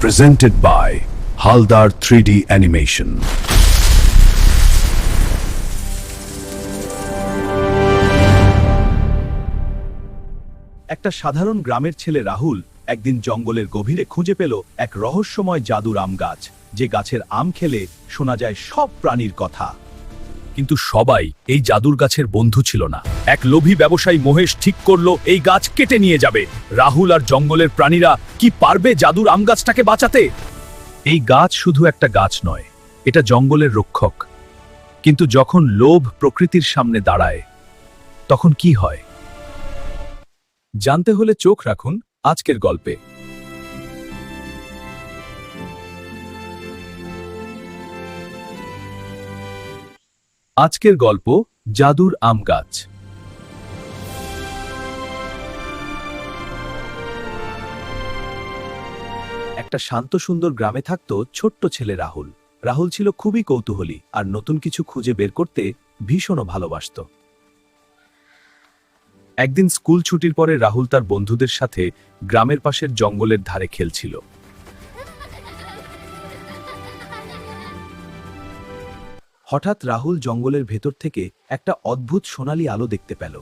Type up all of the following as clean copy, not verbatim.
presented by Haldar 3D Animation. একটা সাধারণ গ্রামের ছেলে রাহুল একদিন জঙ্গলের গভীরে খুঁজে পেল এক রহস্যময় জাদুর আম গাছ, যে গাছের আম খেলে শোনা যায় সব প্রাণীর কথা। কিন্তু সবাই এই জাদুর গাছের বন্ধু ছিল না। এক লোভী ব্যবসায়ী মহেশ ঠিক করলো এই গাছ কেটে নিয়ে যাবে। রাহুল আর জঙ্গলের প্রাণীরা কি পারবে জাদুর আম গাছটাকে বাঁচাতে? এই গাছ শুধু একটা গাছ নয়, এটা জঙ্গলের রক্ষক। কিন্তু যখন লোভ প্রকৃতির সামনে দাঁড়ায়, তখন কি হয়? জানতে হলে চোখ রাখুন আজকের গল্পে। আজকের গল্প জাদুর আম গাছ। একটা শান্ত সুন্দর গ্রামে থাকতো ছোট্ট ছেলে রাহুল। রাহুল ছিল খুবই কৌতূহলী আর নতুন কিছু খুঁজে বের করতে ভীষণ ভালোবাসত। একদিন স্কুল ছুটির পরে রাহুল তার বন্ধুদের সাথে গ্রামের পাশের জঙ্গলের ধারে খেলছিল। হঠাৎ রাহুল জঙ্গলের ভেতর থেকে একটা অদ্ভুত সোনালী আলো দেখতে পেল।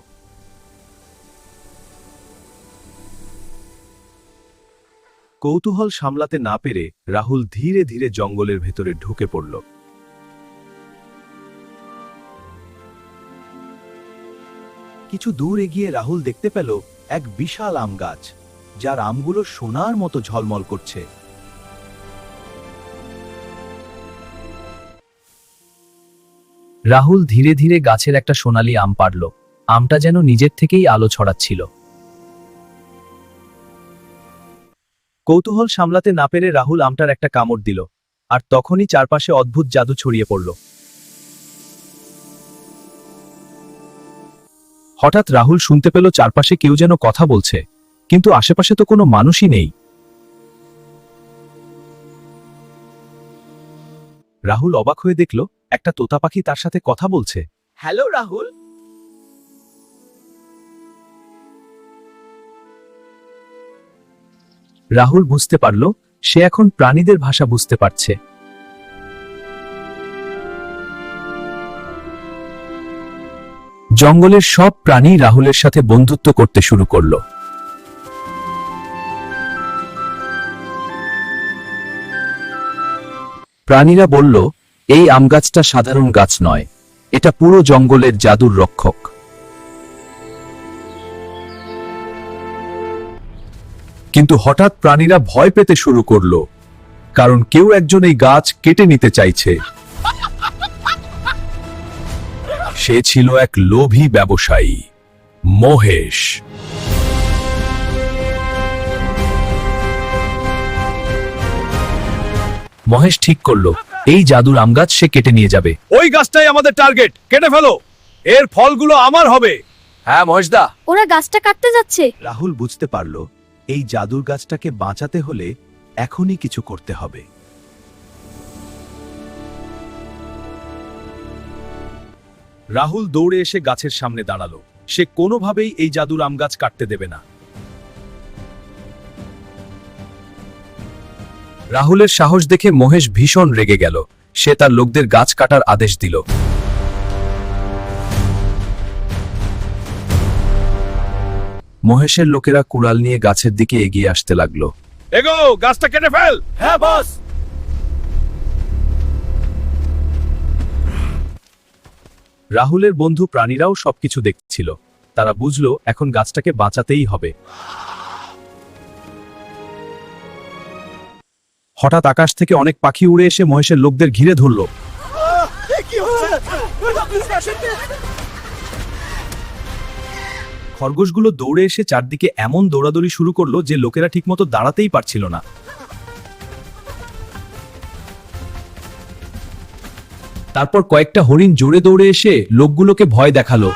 কৌতূহল সামলাতে না পেরে রাহুল ধীরে ধীরে জঙ্গলের ভেতরে ঢুকে পড়ল। কিছু দূর এগিয়ে রাহুল দেখতে পেল এক বিশাল আম গাছ, যার আমগুলো সোনার মতো ঝলমল করছে। রাহুল ধীরে ধীরে গাছের একটা সোনালী আম পাড়ল। আমটা যেন নিজের থেকেই আলো ছড়াচ্ছিল। কৌতূহল সামলাতে না পেরে রাহুল আমটার একটা কামড় দিল, আর তখনই চারপাশে অদ্ভুত জাদু ছড়িয়ে পড়ল। হঠাৎ রাহুল শুনতে পেল চারপাশে কেউ যেন কথা বলছে, কিন্তু আশেপাশে তো কোনো মানুষই নেই। রাহুল অবাক হয়ে দেখল একটা তোতা পাখি তার সাথে কথা বলছে। হ্যালো রাহুল। রাহুল বুঝতে পারল সে এখন প্রাণীদের ভাষা বুঝতে পারছে। জঙ্গলের সব প্রাণী রাহুলের সাথে বন্ধুত্ব করতে শুরু করল। প্রাণীরা বলল, এই আম গাছটা সাধারণ গাছ নয়, এটা পুরো জঙ্গলের জাদুর রক্ষক। কিন্তু হঠাৎ প্রাণীরা ভয় পেতে শুরু করল, কারণ কেউ একজন এই গাছ কেটে নিতে চাইছে। সে ছিল এক লোভী ব্যবসায়ী, মহেশ। মহেশ ঠিক করলো এই জাদুর আম গাছ সে কেটে নিয়ে যাবে। ওই গাছটাই আমাদের টার্গেট, কেটে ফেলো, এর ফলগুলো আমার হবে। হ্যাঁ মহেশদা। ওরা গাছটা কাটতে যাচ্ছে। রাহুল বুঝতে পারলো এই জাদুর গাছটাকে বাঁচাতে হলে এখনই কিছু করতে হবে। রাহুল দৌড়ে এসে গাছের সামনে দাঁড়ালো। সে কোনোভাবেই এই জাদুর আম গাছ কাটতে দেবে না। রাহুলের সাহস দেখে মহেশ ভীষণ রেগে গেল। সে তার লোকদের গাছ কাটার আদেশ দিল। মহেশের লোকেরা কুড়াল নিয়ে গাছের দিকে এগিয়ে আসতে লাগলো। এগো, গাছটা কেটে ফেল। হ্যাঁ বস। রাহুলের বন্ধু প্রাণীরাও সবকিছু দেখছিল। তারা বুঝলো এখন গাছটাকে বাঁচাতেই হবে। হঠাৎ আকাশ থেকে অনেক পাখি উড়ে এসে মহেশের লোকদের ঘিরে ধরল। খরগোশগুলো দৌড়ে এসে চারদিকে এমন দৌড়াদৌড়ি শুরু করলো যে লোকেরা ঠিকমতো দাঁড়াতেই পারছিল না। তারপর কয়েকটা হরিণ জোরে দৌড়ে এসে লোকগুলোকে ভয় দেখালো।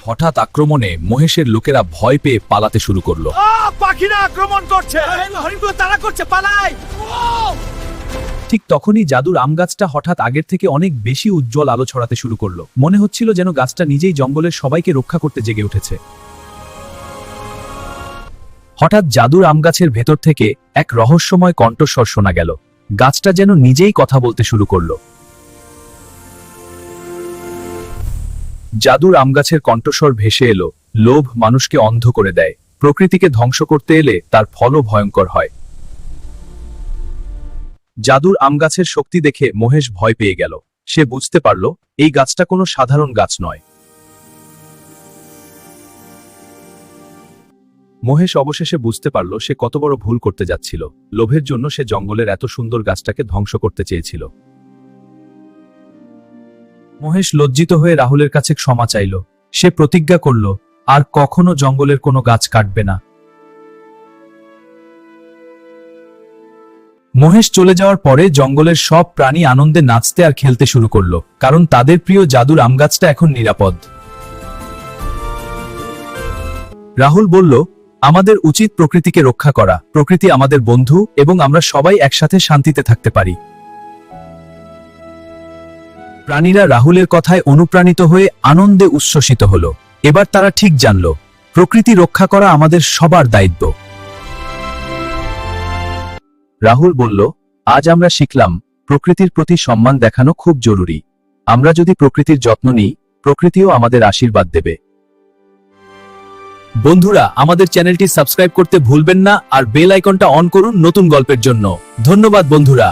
হঠাৎ আক্রমণে মহেশের লোকেরা ভয় পেয়ে পালাতে শুরু করলো। পাখিরা আক্রমণ করছে, হরিণগুলো তাড়া করছে, পালাই। ঠিক তখনই জাদুর আম গাছটা হঠাৎ আগের থেকে অনেক বেশি উজ্জ্বল আলো ছড়াতে শুরু করলো। মনে হচ্ছিল যেন গাছটা নিজেই জঙ্গলের সবাইকে রক্ষা করতে জেগে উঠেছে। হঠাৎ জাদুর আম গাছের ভেতর থেকে এক রহস্যময় কণ্ঠস্বর শোনা গেল। গাছটা যেন নিজেই কথা বলতে শুরু করলো। জাদুর আম গাছের কণ্ঠস্বর ভেসে এলো, লোভ মানুষকে অন্ধ করে দেয়, প্রকৃতিকে ধ্বংস করতে এলে তার ফলও ভয়ঙ্কর হয়। জাদুর আম গাছের শক্তি দেখে মহেশ ভয় পেয়ে গেল। সে বুঝতে পারল এই গাছটা কোনো সাধারণ গাছ নয়। মহেশ অবশেষে বুঝতে পারল সে কত বড় ভুল করতে যাচ্ছিল। লোভের জন্য সে জঙ্গলের এত সুন্দর গাছটাকে ধ্বংস করতে চেয়েছিল। মহেশ লজ্জিত হয়ে রাহুলের কাছে ক্ষমা চাইল। সে প্রতিজ্ঞা করল আর কখনো জঙ্গলের কোনো গাছ কাটবে না। মহেশ চলে যাওয়ার পরে জঙ্গলের সব প্রাণী আনন্দে নাচতে আর খেলতে শুরু করলো, কারণ তাদের প্রিয় জাদুর আম গাছটা এখন নিরাপদ। রাহুল বলল, আমাদের উচিত প্রকৃতিকে রক্ষা করা। প্রকৃতি আমাদের বন্ধু এবং আমরা সবাই একসাথে শান্তিতে থাকতে পারি। প্রাণীরা রাহুলের কথায় অনুপ্রাণিত হয়ে আনন্দে উচ্ছ্বসিত হলো। এবার তারা ঠিক জানল প্রকৃতি রক্ষা করা আমাদের সবার দায়িত্ব। রাহুল বলল, আজ আমরা শিখলাম প্রকৃতির প্রতি সম্মান দেখানো খুব জরুরি। আমরা যদি প্রকৃতির যত্ন নিই, প্রকৃতিও আমাদের আশীর্বাদ দেবে। বন্ধুরা, আমাদের চ্যানেলটি সাবস্ক্রাইব করতে ভুলবেন না আর বেল আইকনটা অন করুন নতুন গল্পের জন্য। ধন্যবাদ বন্ধুরা।